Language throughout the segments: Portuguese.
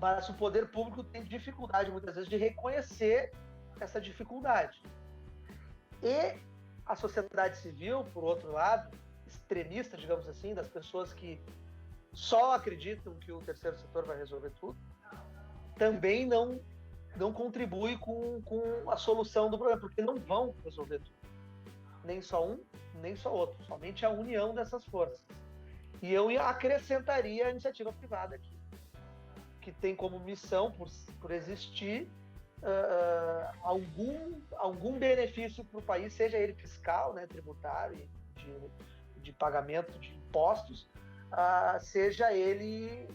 mas o poder público tem dificuldade, muitas vezes, de reconhecer essa dificuldade. E a sociedade civil, por outro lado, extremista, digamos assim, das pessoas que só acreditam que o terceiro setor vai resolver tudo, também não contribui com a solução do problema, porque não vão resolver tudo. Nem só um, nem só outro. Somente a união dessas forças. E eu acrescentaria a iniciativa privada aqui, que tem como missão, por existir, algum benefício para o país, seja ele fiscal, né, tributário, de pagamento de impostos, seja ele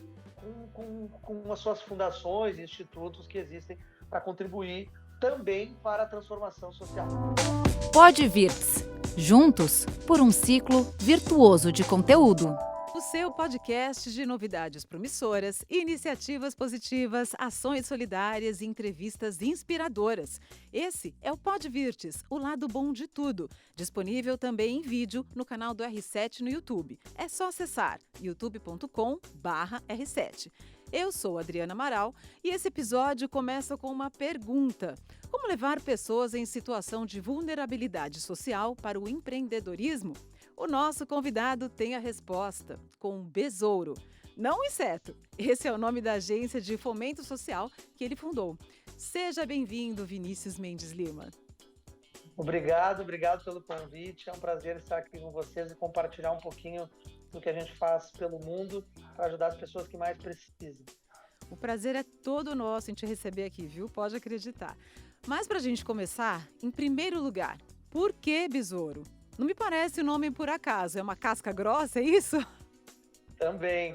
com as suas fundações e institutos que existem para contribuir também para a transformação social. PodVirts. Juntos por um ciclo virtuoso de conteúdo. O seu podcast de novidades promissoras, iniciativas positivas, ações solidárias e entrevistas inspiradoras. Esse é o PodVirts, o lado bom de tudo. Disponível também em vídeo no canal do R7 no YouTube. É só acessar youtube.com/R7. Eu sou Adriana Amaral e esse episódio começa com uma pergunta. Como levar pessoas em situação de vulnerabilidade social para o empreendedorismo? O nosso convidado tem a resposta, com um besouro. Não inseto, esse é o nome da agência de fomento social que ele fundou. Seja bem-vindo, Vinícius Mendes Lima. Obrigado pelo convite. É um prazer estar aqui com vocês e compartilhar um pouquinho do que a gente faz pelo mundo para ajudar as pessoas que mais precisam. O prazer é todo nosso em te receber aqui, viu? Pode acreditar. Mas para a gente começar, em primeiro lugar, por que besouro? Não me parece o nome por acaso, é uma casca grossa, é isso? Também.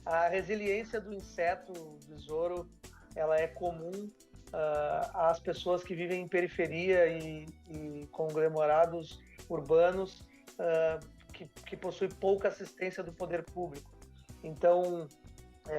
A resiliência do inseto besouro, ela é comum às pessoas que vivem em periferia e conglomerados urbanos que possuem pouca assistência do poder público. Então,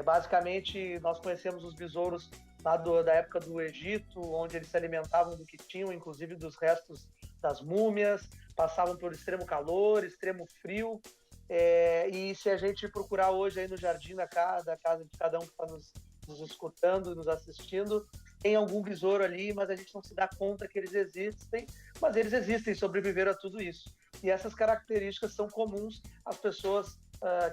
basicamente, nós conhecemos os besouros lá da época do Egito, onde eles se alimentavam do que tinham, inclusive dos restos das múmias, passavam por extremo calor, extremo frio, e se a gente procurar hoje aí no jardim da casa de cada um que está nos escutando, nos assistindo, tem algum besouro ali, mas a gente não se dá conta que eles existem, mas eles existem, sobreviveram a tudo isso. E essas características são comuns às pessoas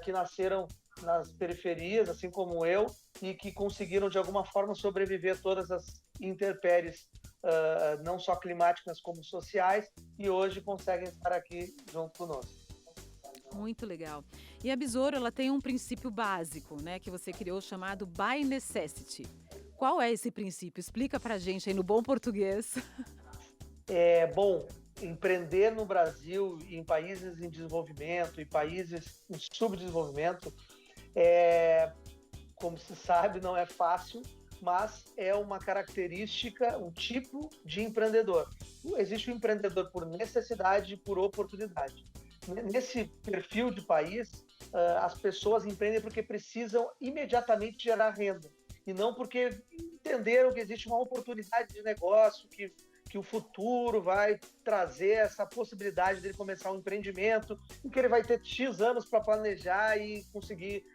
que nasceram nas periferias, assim como eu, e que conseguiram de alguma forma sobreviver a todas as intempéries, não só climáticas como sociais, e hoje conseguem estar aqui junto conosco. Muito legal. E a besouro, ela tem um princípio básico, né, que você criou, chamado by necessity. Qual é esse princípio? Explica pra gente aí no bom português. Bom, empreender no Brasil, em países em desenvolvimento e países em subdesenvolvimento, como se sabe, não é fácil, mas é uma característica, um tipo de empreendedor. Existe um empreendedor por necessidade e por oportunidade. Nesse perfil de país, as pessoas empreendem porque precisam imediatamente gerar renda, e não porque entenderam que existe uma oportunidade de negócio, que o futuro vai trazer essa possibilidade dele começar um empreendimento, e que ele vai ter X anos para planejar e conseguir,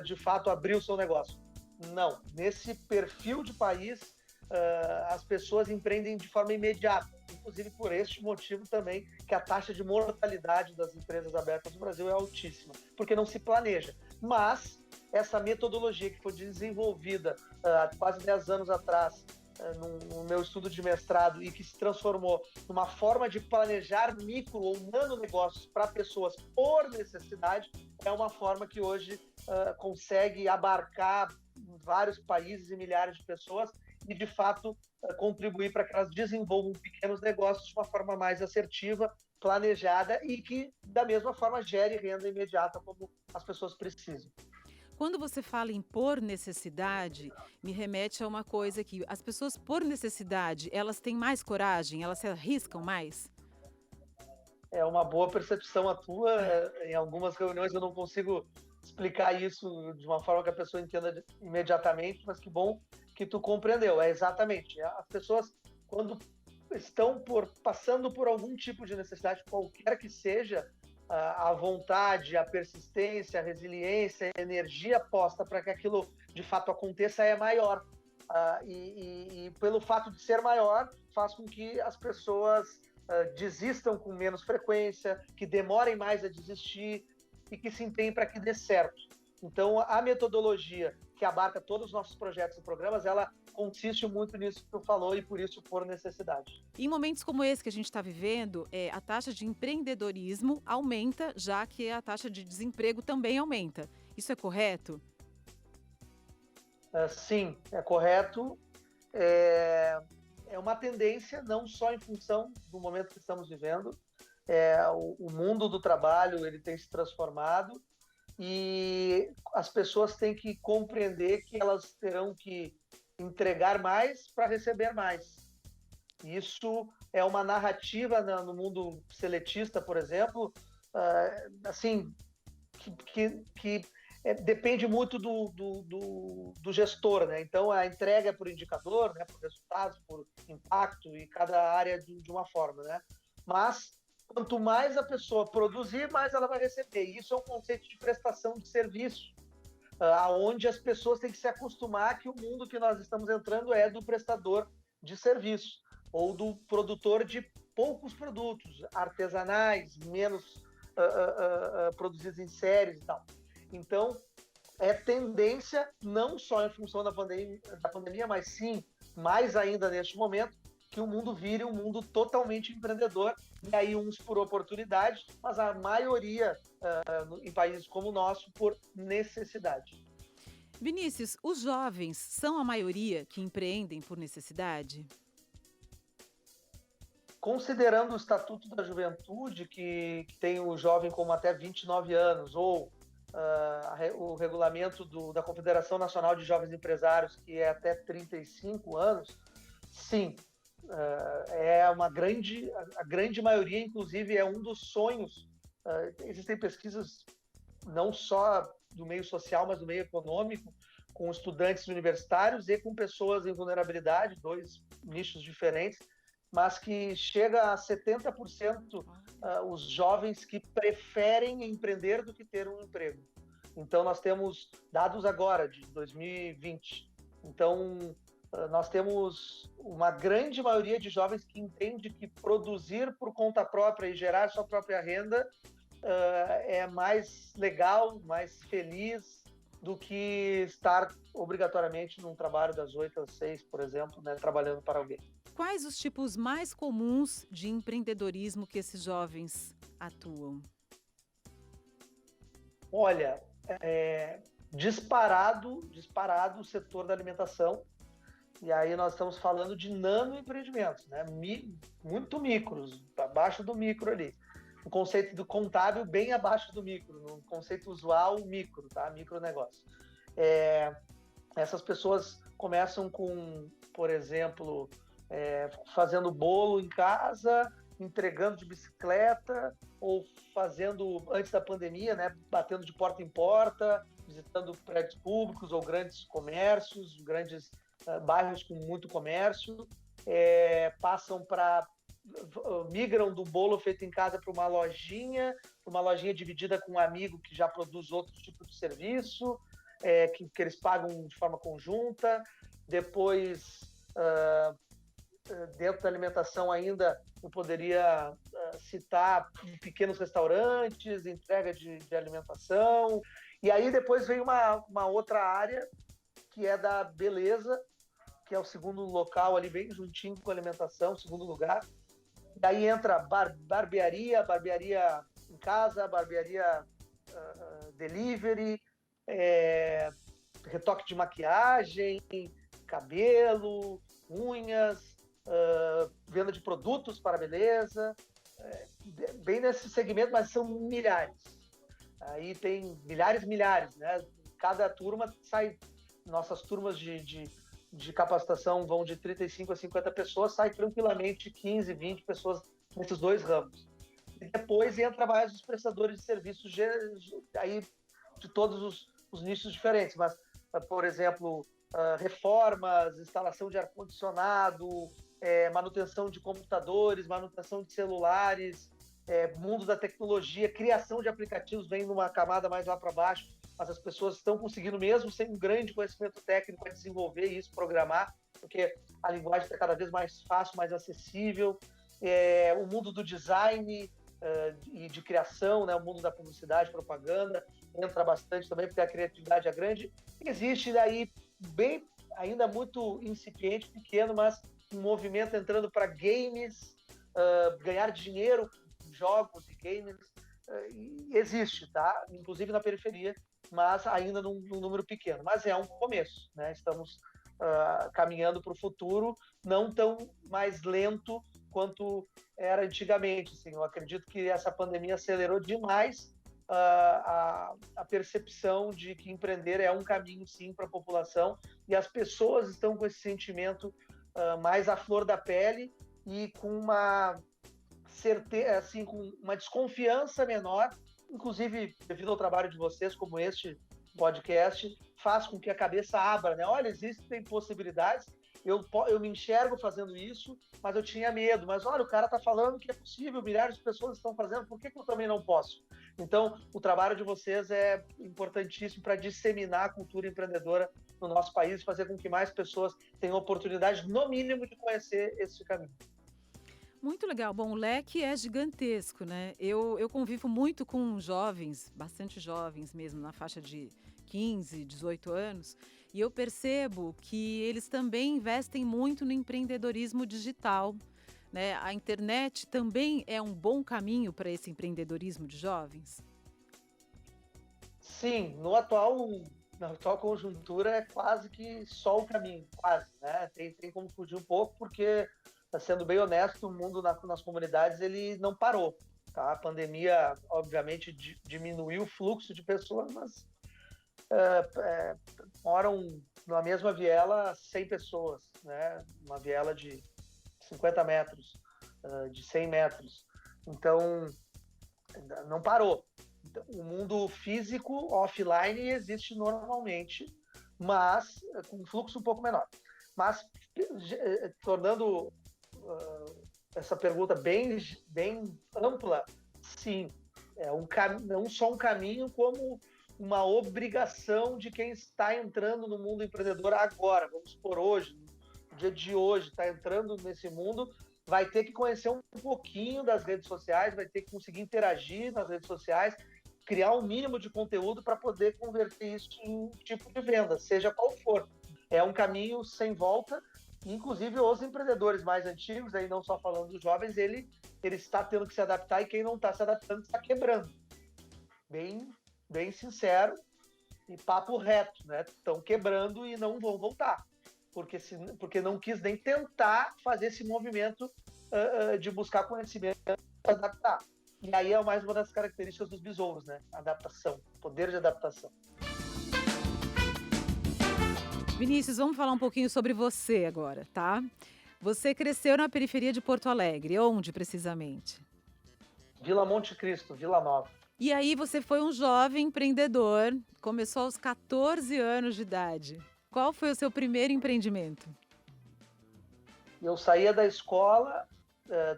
de fato, abrir o seu negócio. Não. Nesse perfil de país, as pessoas empreendem de forma imediata, inclusive por este motivo também que a taxa de mortalidade das empresas abertas no Brasil é altíssima, porque não se planeja. Mas essa metodologia que foi desenvolvida há quase 10 anos atrás, no meu estudo de mestrado, e que se transformou numa forma de planejar micro ou nano negócios para pessoas por necessidade, é uma forma que hoje consegue abarcar vários países e milhares de pessoas e, de fato, contribuir para que elas desenvolvam pequenos negócios de uma forma mais assertiva, planejada e que, da mesma forma, gere renda imediata como as pessoas precisam. Quando você fala em por necessidade, me remete a uma coisa que as pessoas por necessidade, elas têm mais coragem, elas se arriscam mais? É uma boa percepção a tua. Em algumas reuniões eu não consigo explicar isso de uma forma que a pessoa entenda imediatamente, mas que bom que tu compreendeu. Exatamente. As pessoas, quando estão passando por algum tipo de necessidade, qualquer que seja, a vontade, a persistência, a resiliência, a energia posta para que aquilo de fato aconteça é maior. E pelo fato de ser maior, faz com que as pessoas desistam com menos frequência, que demorem mais a desistir e que se empenhem para que dê certo. Então, a metodologia que abarca todos os nossos projetos e programas, ela consiste muito nisso que tu falou e por isso por necessidade. Em momentos como esse que a gente está vivendo, a taxa de empreendedorismo aumenta, já que a taxa de desemprego também aumenta. Isso é correto? Sim, é correto. É uma tendência, não só em função do momento que estamos vivendo. O mundo do trabalho ele tem se transformado e as pessoas têm que compreender que elas terão que entregar mais para receber mais. Isso é uma narrativa no mundo seletista, por exemplo, assim, que depende muito do gestor, né? Então, a entrega é por indicador, né? Por resultados, por impacto, e cada área de uma forma, né? Mas, quanto mais a pessoa produzir, mais ela vai receber. E isso é um conceito de prestação de serviço, onde as pessoas têm que se acostumar que o mundo que nós estamos entrando é do prestador de serviço, ou do produtor de poucos produtos, artesanais, menos produzidos em séries e tal. Então, é tendência, não só em função da pandemia, mas sim, mais ainda neste momento, que o mundo vire um mundo totalmente empreendedor, e aí uns por oportunidade, mas a maioria em países como o nosso por necessidade. Vinícius, os jovens são a maioria que empreendem por necessidade? Considerando o Estatuto da Juventude, que tem o jovem como até 29 anos, ou o regulamento da Confederação Nacional de Jovens Empresários, que é até 35 anos, sim, a grande maioria, inclusive, é um dos sonhos. Existem pesquisas não só do meio social, mas do meio econômico, com estudantes universitários e com pessoas em vulnerabilidade, dois nichos diferentes, mas que chega a 70% os jovens que preferem empreender do que ter um emprego. Então, nós temos dados agora, de 2020. Então, nós temos uma grande maioria de jovens que entende que produzir por conta própria e gerar sua própria renda é mais legal, mais feliz do que estar obrigatoriamente num trabalho das 8 às 6, por exemplo, né, trabalhando para alguém. Quais os tipos mais comuns de empreendedorismo que esses jovens atuam? Olha, disparado o setor da alimentação, e aí nós estamos falando de nanoempreendimentos, né? Muito micros, abaixo do micro ali. O conceito do contábil bem abaixo do micro, no conceito usual, micro, tá? Micronegócio. Essas pessoas começam com, por exemplo, fazendo bolo em casa, entregando de bicicleta, ou fazendo, antes da pandemia, né, batendo de porta em porta, visitando prédios públicos ou grandes comércios, grandes bairros com muito comércio, migram do bolo feito em casa para uma lojinha dividida com um amigo que já produz outro tipo de serviço, que eles pagam de forma conjunta. Depois, dentro da alimentação ainda, eu poderia citar pequenos restaurantes, entrega de alimentação. E aí depois vem uma outra área, que é da beleza, que é o segundo local ali, bem juntinho com a alimentação, segundo lugar. Daí entra barbearia em casa, barbearia delivery, retoque de maquiagem, cabelo, unhas, venda de produtos para beleza, bem nesse segmento, mas são milhares. Aí tem milhares, né? Cada turma sai, nossas turmas de capacitação vão de 35 a 50 pessoas, sai tranquilamente 15, 20 pessoas nesses dois ramos. E depois entra mais os prestadores de serviços aí de todos os nichos diferentes, mas, por exemplo, reformas, instalação de ar-condicionado, manutenção de computadores, manutenção de celulares, mundo da tecnologia, criação de aplicativos vem numa camada mais lá para baixo, mas as pessoas estão conseguindo, mesmo sem um grande conhecimento técnico, a desenvolver isso, programar, porque a linguagem está cada vez mais fácil, mais acessível. O mundo do design e de criação, né? O mundo da publicidade, propaganda, entra bastante também, porque a criatividade é grande. Existe daí, bem, ainda muito incipiente, pequeno, mas um movimento entrando para games, ganhar dinheiro com jogos e games, existe, tá? Inclusive na periferia, mas ainda num número pequeno. Mas é um começo, né? Estamos caminhando para o futuro, não tão mais lento quanto era antigamente. Assim, eu acredito que essa pandemia acelerou demais a percepção de que empreender é um caminho, sim, para a população, e as pessoas estão com esse sentimento mais à flor da pele e com uma certeza, assim, com uma desconfiança menor, inclusive devido ao trabalho de vocês, como este podcast, faz com que a cabeça abra, né? Olha, existem possibilidades, eu me enxergo fazendo isso, mas eu tinha medo. Mas olha, o cara está falando que é possível, milhares de pessoas estão fazendo, por que eu também não posso? Então, o trabalho de vocês é importantíssimo para disseminar a cultura empreendedora no nosso país, fazer com que mais pessoas tenham oportunidade, no mínimo, de conhecer esse caminho. Muito legal. Bom, o leque é gigantesco, né? Eu convivo muito com jovens, bastante jovens mesmo, na faixa de 15, 18 anos, e eu percebo que eles também investem muito no empreendedorismo digital, né? A internet também é um bom caminho para esse empreendedorismo de jovens? Sim, na atual conjuntura é quase que só o caminho, quase, né? Tem como fugir um pouco, porque, sendo bem honesto, o mundo nas comunidades ele não parou, tá? A pandemia, obviamente, diminuiu o fluxo de pessoas, mas moram na mesma viela 100 pessoas, né? Uma viela de 50 metros, de 100 metros. Então, não parou. O mundo físico, offline, existe normalmente, mas com um fluxo um pouco menor. Mas, tornando essa pergunta bem ampla, sim, não só um caminho, como uma obrigação de quem está entrando no mundo empreendedor agora, vamos por hoje, no dia de hoje, está entrando nesse mundo, vai ter que conhecer um pouquinho das redes sociais, vai ter que conseguir interagir nas redes sociais, criar um mínimo de conteúdo para poder converter isso em tipo de venda, seja qual for. É um caminho sem volta, inclusive os empreendedores mais antigos, aí não só falando dos jovens, ele está tendo que se adaptar, e quem não está se adaptando está quebrando. Bem sincero e papo reto, né? Estão quebrando e não vão voltar, porque não quis nem tentar fazer esse movimento de buscar conhecimento e adaptar. E aí é mais uma das características dos besouros, né? Adaptação, poder de adaptação. Vinícius, vamos falar um pouquinho sobre você agora, tá? Você cresceu na periferia de Porto Alegre, onde precisamente? Vila Monte Cristo, Vila Nova. E aí você foi um jovem empreendedor, começou aos 14 anos de idade. Qual foi o seu primeiro empreendimento? Eu saía da escola,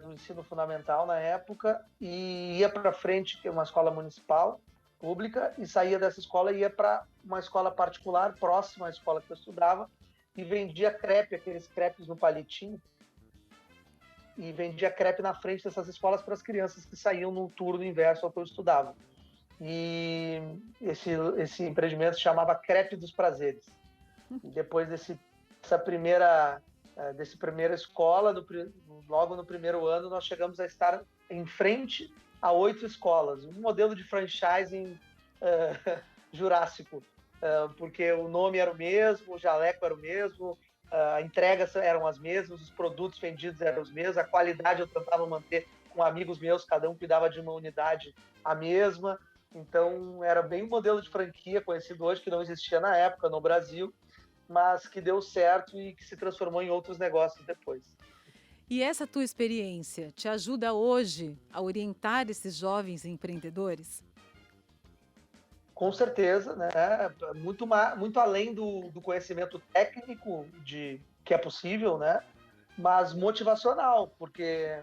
do ensino fundamental na época, e ia para frente, que é uma escola municipal, pública, e saía dessa escola e ia para uma escola particular, próxima à escola que eu estudava, e vendia crepe, aqueles crepes no palitinho, e vendia crepe na frente dessas escolas para as crianças que saíam no turno inverso ao que eu estudava. E esse empreendimento se chamava Crepe dos Prazeres. E depois dessa primeira escola, logo no primeiro ano, nós chegamos a estar em frente a 8 escolas. Um modelo de franchising jurássico, porque o nome era o mesmo, o jaleco era o mesmo, a entrega eram as mesmas, os produtos vendidos eram os mesmos, a qualidade eu tentava manter com amigos meus, cada um cuidava de uma unidade a mesma. Então era bem um modelo de franquia conhecido hoje, que não existia na época no Brasil, mas que deu certo e que se transformou em outros negócios depois. E essa tua experiência te ajuda hoje a orientar esses jovens empreendedores? Com certeza, né? Muito além do conhecimento técnico que é possível, né? Mas motivacional, porque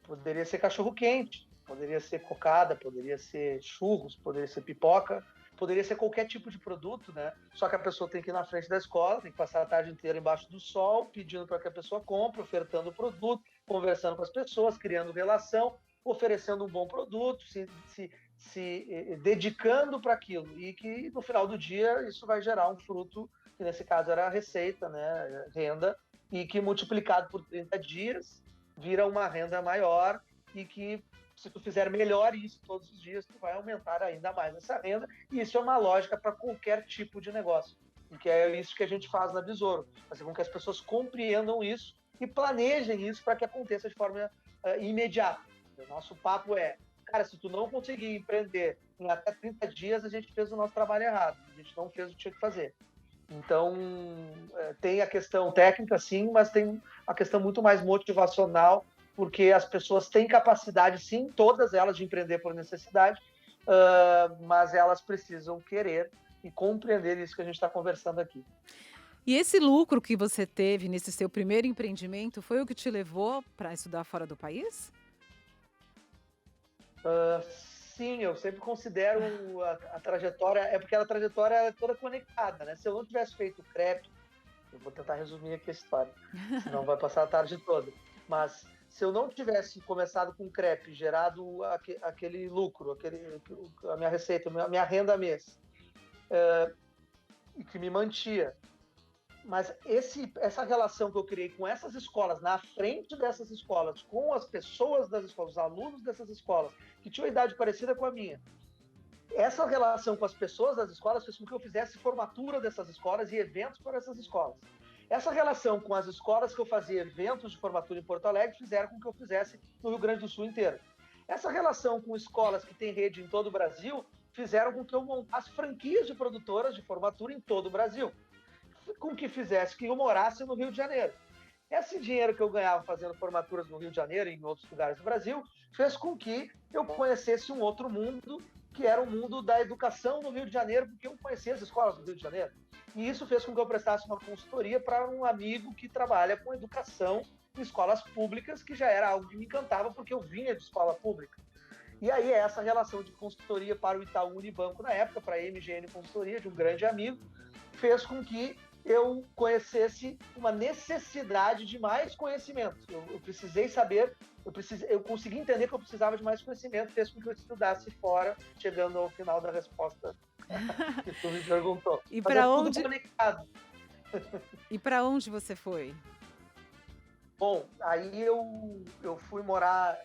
Poderia ser cachorro-quente, poderia ser cocada, poderia ser churros, poderia ser pipoca, poderia ser qualquer tipo de produto, né? Só que a pessoa tem que ir na frente da escola, tem que passar a tarde inteira embaixo do sol, pedindo para que a pessoa compre, ofertando o produto, conversando com as pessoas, criando relação, oferecendo um bom produto, se dedicando para aquilo. E que no final do dia isso vai gerar um fruto, que nesse caso era a receita, né? Renda, e que multiplicado por 30 dias vira uma renda maior e que se tu fizer melhor isso todos os dias, tu vai aumentar ainda mais essa renda, e isso é uma lógica para qualquer tipo de negócio. E que é isso que a gente faz na Besouro, fazer com que as pessoas compreendam isso e planejem isso para que aconteça de forma imediata. O nosso papo é, cara, se tu não conseguir empreender em até 30 dias, a gente fez o nosso trabalho errado, a gente não fez o que tinha que fazer. Então, tem a questão técnica, sim, mas tem a questão muito mais motivacional, porque as pessoas têm capacidade, sim, todas elas, de empreender por necessidade, mas elas precisam querer e compreender isso que a gente está conversando aqui. E esse lucro que você teve nesse seu primeiro empreendimento foi o que te levou para estudar fora do país? Sim, eu sempre considero a trajetória, é porque a trajetória é toda conectada, né? Se eu não tivesse feito crepe, eu vou tentar resumir aqui a história, senão vai passar a tarde toda, mas se eu não tivesse começado com crepe, gerado aquele lucro, a minha receita, a minha renda mês, que me mantia, mas essa relação que eu criei com essas escolas, na frente dessas escolas, com as pessoas das escolas, os alunos dessas escolas, que tinham uma idade parecida com a minha, essa relação com as pessoas das escolas fez com que eu fizesse formatura dessas escolas e eventos para essas escolas. Essa relação com as escolas que eu fazia eventos de formatura em Porto Alegre fizeram com que eu fizesse no Rio Grande do Sul inteiro. Essa relação com escolas que têm rede em todo o Brasil fizeram com que eu montasse franquias de produtoras de formatura em todo o Brasil, com que fizesse que eu morasse no Rio de Janeiro. Esse dinheiro que eu ganhava fazendo formaturas no Rio de Janeiro e em outros lugares do Brasil fez com que eu conhecesse um outro mundo, que era o mundo da educação no Rio de Janeiro, porque eu conhecia as escolas do Rio de Janeiro. E isso fez com que eu prestasse uma consultoria para um amigo que trabalha com educação em escolas públicas, que já era algo que me encantava, porque eu vinha de escola pública. E aí essa relação de consultoria para o Itaú Unibanco na época, para a MGN Consultoria, de um grande amigo, fez com que eu conhecesse uma necessidade de mais conhecimento. Eu precisei saber, eu consegui entender que eu precisava de mais conhecimento, fez com que eu estudasse fora, chegando ao final da resposta que tu me perguntou. E para onde? Tudo conectado. E para onde você foi? Bom, aí eu fui morar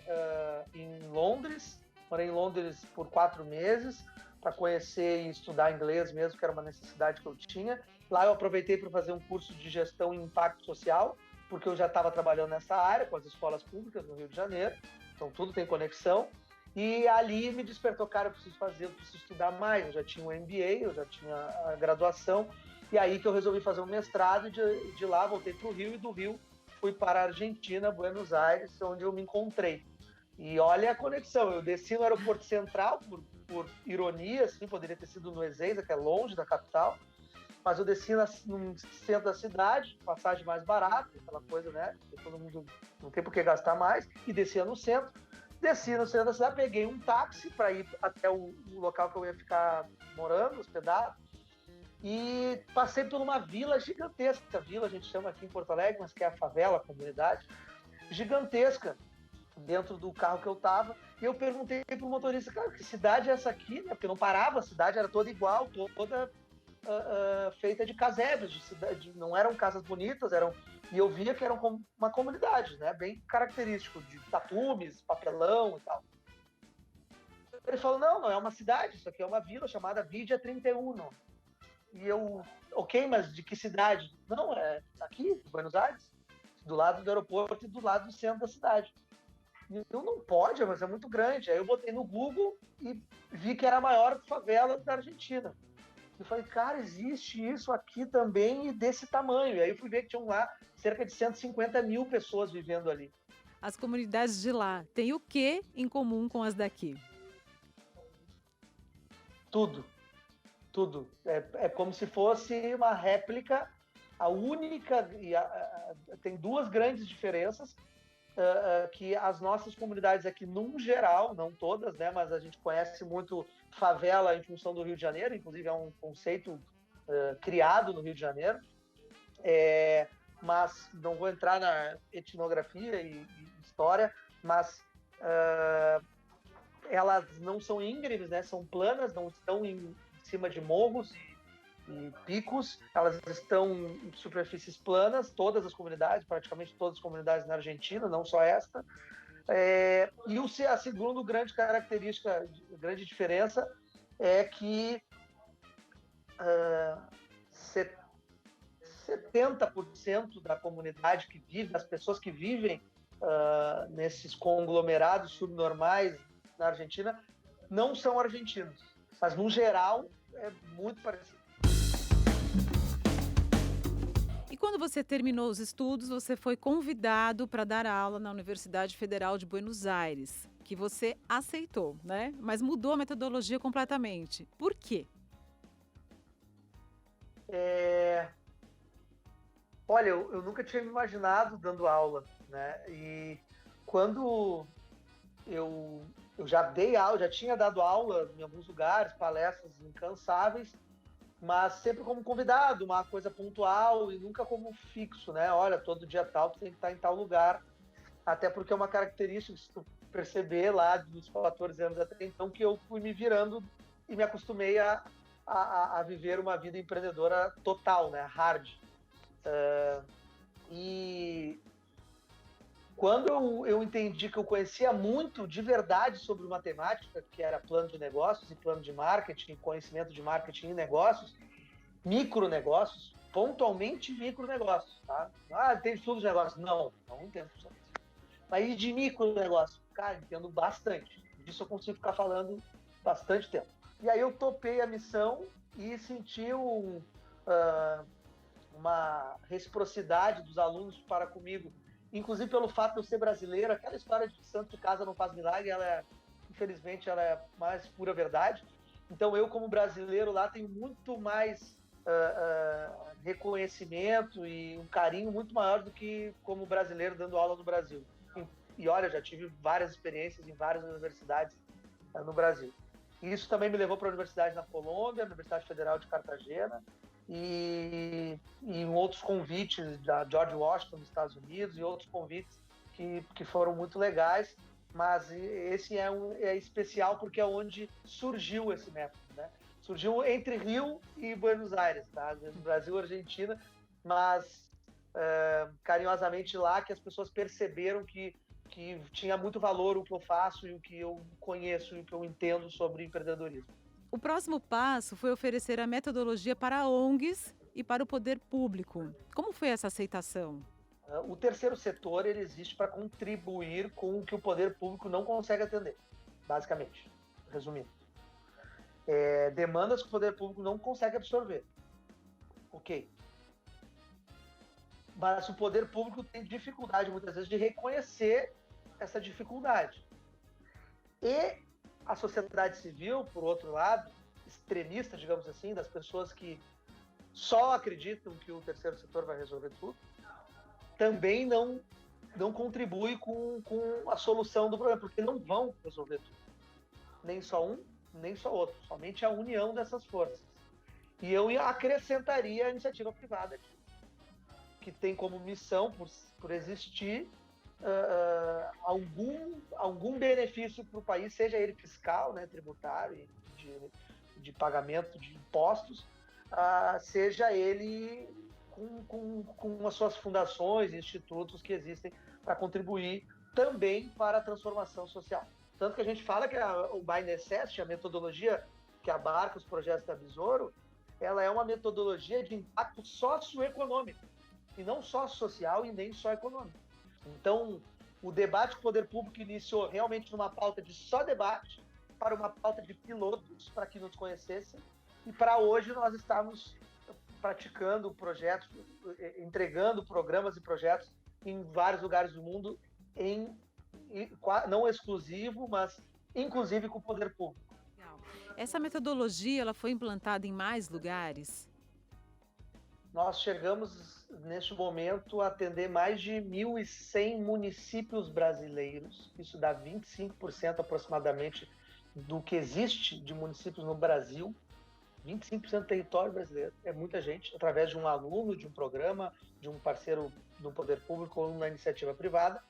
em Londres, morei em Londres por 4 meses, para conhecer e estudar inglês mesmo, que era uma necessidade que eu tinha. Lá eu aproveitei para fazer um curso de gestão e impacto social, porque eu já estava trabalhando nessa área, com as escolas públicas no Rio de Janeiro, então tudo tem conexão. E ali me despertou, cara, eu preciso estudar mais, eu já tinha um MBA, eu já tinha a graduação, e aí que eu resolvi fazer um mestrado, e de lá voltei para o Rio, e do Rio fui para a Argentina, Buenos Aires, onde eu me encontrei. E olha a conexão, eu desci no aeroporto central, por ironia, assim, poderia ter sido no Ezeiza, que é longe da capital, mas eu desci no centro da cidade, passagem mais barata, aquela coisa, né? Todo mundo não tem por que gastar mais, e descia no centro. Desci no centro da cidade, peguei um táxi para ir até o local que eu ia ficar morando, hospedado, e passei por uma vila gigantesca, vila a gente chama aqui em Porto Alegre, mas que é a favela, a comunidade, gigantesca, dentro do carro que eu estava, e eu perguntei pro motorista, cara, que cidade é essa aqui, né? Porque não parava, a cidade era toda igual, toda feita de casebres, não eram casas bonitas, e eu via que eram uma comunidade, né? Bem característico, de tapumes, papelão e tal. Ele falou, não é uma cidade, isso aqui é uma vila chamada Vidia 31. E eu, ok, mas de que cidade? Não, é aqui, Buenos Aires, do lado do aeroporto e do lado do centro da cidade. E eu, não pode, mas é muito grande. Aí eu botei no Google e vi que era a maior favela da Argentina. Eu falei, cara, existe isso aqui também e desse tamanho. E aí eu fui ver que tinham lá cerca de 150 mil pessoas vivendo ali. As comunidades de lá têm o que em comum com as daqui? Tudo. É como se fosse uma réplica, a única... tem duas grandes diferenças. que as nossas comunidades aqui, num geral, não todas, né, mas a gente conhece muito favela em função do Rio de Janeiro, inclusive é um conceito criado no Rio de Janeiro, mas não vou entrar na etnografia e história, mas elas não são íngremes, né, são planas, não estão em cima de morros e picos, elas estão em superfícies planas, todas as comunidades, praticamente todas as comunidades na Argentina, não só esta. E a segunda grande característica, grande diferença, é que 70% da comunidade que vive, das pessoas que vivem nesses conglomerados subnormais na Argentina, não são argentinos, mas no geral é muito parecido. E quando você terminou os estudos, você foi convidado para dar aula na Universidade Federal de Buenos Aires, que você aceitou, né? Mas mudou a metodologia completamente. Por quê? Olha, eu nunca tinha me imaginado dando aula, né? E quando eu já dei aula, já tinha dado aula em alguns lugares, palestras incansáveis, mas sempre como convidado, uma coisa pontual e nunca como fixo, né? Olha, todo dia tal, tu tem que estar em tal lugar, até porque é uma característica, se tu perceber lá dos 14 anos até então, que eu fui me virando e me acostumei a viver uma vida empreendedora total, né? Hard. E quando eu entendi que eu conhecia muito de verdade sobre matemática, que era plano de negócios e plano de marketing, conhecimento de marketing e negócios, micronegócios, pontualmente micronegócios, tá? Tem estudo de negócios? Não entendo. Mas e de micronegócio? Cara, entendo bastante. Disso eu consigo ficar falando bastante tempo. E aí eu topei a missão e senti uma reciprocidade dos alunos para comigo, inclusive pelo fato de eu ser brasileiro. Aquela história de santo de casa não faz milagre, infelizmente, ela é mais pura verdade. Então, eu, como brasileiro lá, tenho muito mais reconhecimento e um carinho muito maior do que como brasileiro dando aula no Brasil. E olha, já tive várias experiências em várias universidades no Brasil. E isso também me levou para a universidade na Colômbia, a Universidade Federal de Cartagena, e em outros convites da George Washington nos Estados Unidos e outros convites que foram muito legais, mas esse é especial porque é onde surgiu esse método, né? Surgiu entre Rio e Buenos Aires, tá? Brasil e Argentina, mas carinhosamente lá que as pessoas perceberam que tinha muito valor o que eu faço e o que eu conheço e o que eu entendo sobre empreendedorismo. O próximo passo foi oferecer a metodologia para ONGs e para o poder público. Como foi essa aceitação? O terceiro setor ele existe para contribuir com o que o poder público não consegue atender, basicamente, resumindo. Demandas que o poder público não consegue absorver. Ok. Mas o poder público tem dificuldade, muitas vezes, de reconhecer essa dificuldade. E a sociedade civil, por outro lado, extremista, digamos assim, das pessoas que só acreditam que o terceiro setor vai resolver tudo, também não contribui com a solução do problema, porque não vão resolver tudo. Nem só um, nem só outro. Somente a união dessas forças. E eu acrescentaria a iniciativa privada, que tem como missão, por existir, algum benefício para o país, seja ele fiscal, né, tributário, de pagamento de impostos, seja ele com as suas fundações e institutos que existem para contribuir também para a transformação social. Tanto que a gente fala que o By Necessity, a metodologia que abarca os projetos da Besouro, ela é uma metodologia de impacto socioeconômico, e não só social e nem só econômico. Então, o debate que o poder público iniciou realmente numa pauta de só debate, para uma pauta de pilotos, para que nos conhecessem, e para hoje nós estamos praticando projetos, entregando programas e projetos em vários lugares do mundo, não exclusivo, mas inclusive com o poder público. Essa metodologia ela foi implantada em mais lugares? nós chegamos, neste momento, a atender mais de 1.100 municípios brasileiros. Isso dá 25% aproximadamente do que existe de municípios no Brasil. 25% do território brasileiro, é muita gente, através de um aluno, de um programa, de um parceiro do poder público ou uma iniciativa privada.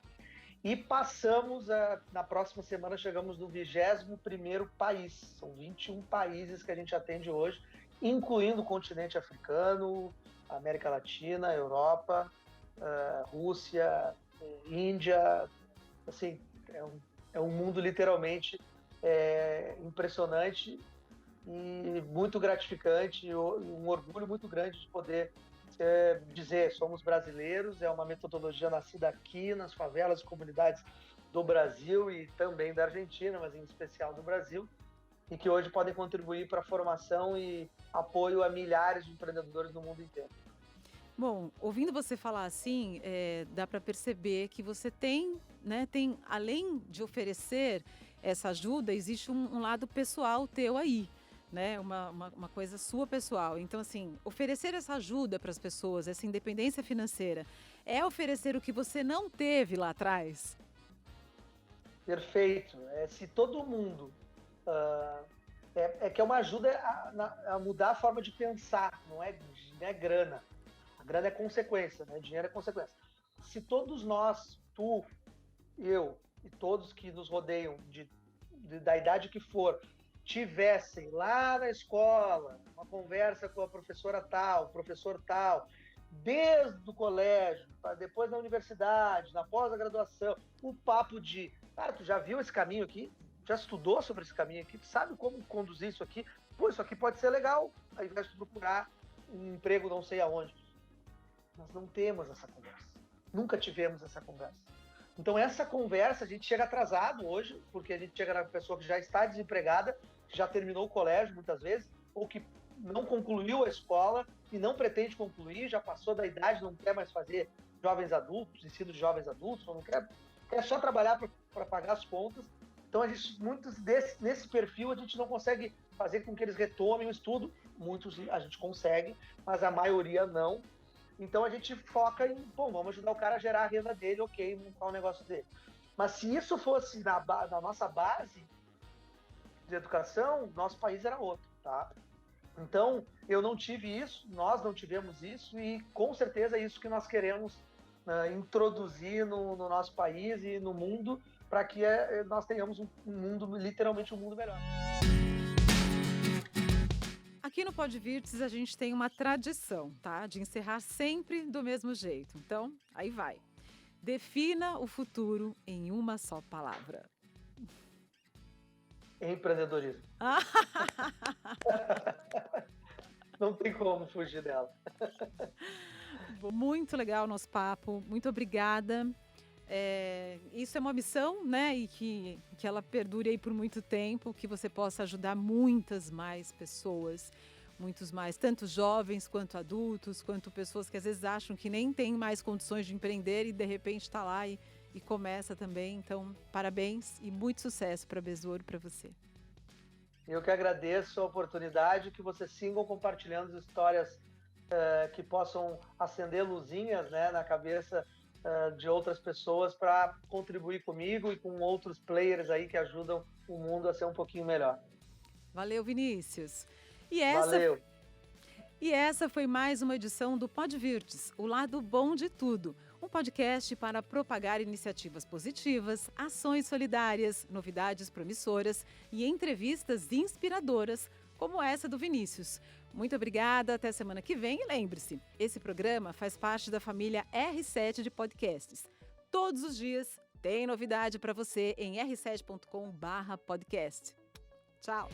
E passamos, na próxima semana, chegamos no 21º país. São 21 países que a gente atende hoje, incluindo o continente africano, América Latina, Europa, Rússia, Índia. Assim, é um mundo literalmente impressionante e muito gratificante, e um orgulho muito grande de poder dizer somos brasileiros. É uma metodologia nascida aqui nas favelas e comunidades do Brasil e também da Argentina, mas em especial do Brasil, e que hoje podem contribuir para a formação e apoio a milhares de empreendedores no mundo inteiro. Bom, ouvindo você falar assim, dá para perceber que você tem, além de oferecer essa ajuda, existe um lado pessoal teu aí, né? Uma coisa sua pessoal. Então, assim, oferecer essa ajuda para as pessoas, essa independência financeira, é oferecer o que você não teve lá atrás? Perfeito. Se todo mundo... que é uma ajuda a mudar a forma de pensar, não é grana. A grana é consequência, né? Dinheiro é consequência. Se todos nós, tu, eu e todos que nos rodeiam, da idade que for, tivessem lá na escola uma conversa com a professora tal, professor tal, desde o colégio, depois na universidade, na pós-graduação, o papo de, cara, tu já viu esse caminho aqui? Já estudou sobre esse caminho aqui? Tu sabe como conduzir isso aqui? Pô, isso aqui pode ser legal, ao invés de procurar um emprego não sei aonde. Nós não temos essa conversa. Nunca tivemos essa conversa. Então, essa conversa, a gente chega atrasado hoje, porque a gente chega na pessoa que já está desempregada, que já terminou o colégio muitas vezes, ou que não concluiu a escola e não pretende concluir, já passou da idade, não quer mais fazer jovens adultos, ensino de jovens adultos, ou não quer só trabalhar para pagar as contas. Então, muitos nesse perfil, a gente não consegue fazer com que eles retomem o estudo. Muitos a gente consegue, mas a maioria não. Então, a gente foca em, vamos ajudar o cara a gerar a renda dele, ok, montar o negócio dele. Mas se isso fosse na nossa base de educação, nosso país era outro, tá? Então, eu não tive isso, nós não tivemos isso, e com certeza é isso que nós queremos introduzir no nosso país e no mundo, para que nós tenhamos um mundo, literalmente um mundo melhor. Aqui no Podvirts a gente tem uma tradição, tá? De encerrar sempre do mesmo jeito. Então, aí vai. Defina o futuro em uma só palavra. Empreendedorismo. Não tem como fugir dela. Muito legal o nosso papo. Muito obrigada. Isso é uma missão, né? E que ela perdure aí por muito tempo, que você possa ajudar muitas mais pessoas, muitos mais, tanto jovens quanto adultos, quanto pessoas que às vezes acham que nem tem mais condições de empreender e de repente está lá e começa também. Então, parabéns e muito sucesso para Besouro, para você. Eu que agradeço a oportunidade, que vocês sigam compartilhando histórias que possam acender luzinhas, né, na cabeça de outras pessoas, para contribuir comigo e com outros players aí que ajudam o mundo a ser um pouquinho melhor. Valeu, Vinícius. Valeu. E essa foi mais uma edição do Podvirts, o lado bom de tudo. Um podcast para propagar iniciativas positivas, ações solidárias, novidades promissoras e entrevistas inspiradoras, como essa do Vinícius. Muito obrigada, até semana que vem. E lembre-se, esse programa faz parte da família R7 de podcasts. Todos os dias tem novidade para você em r7.com/podcast. Tchau!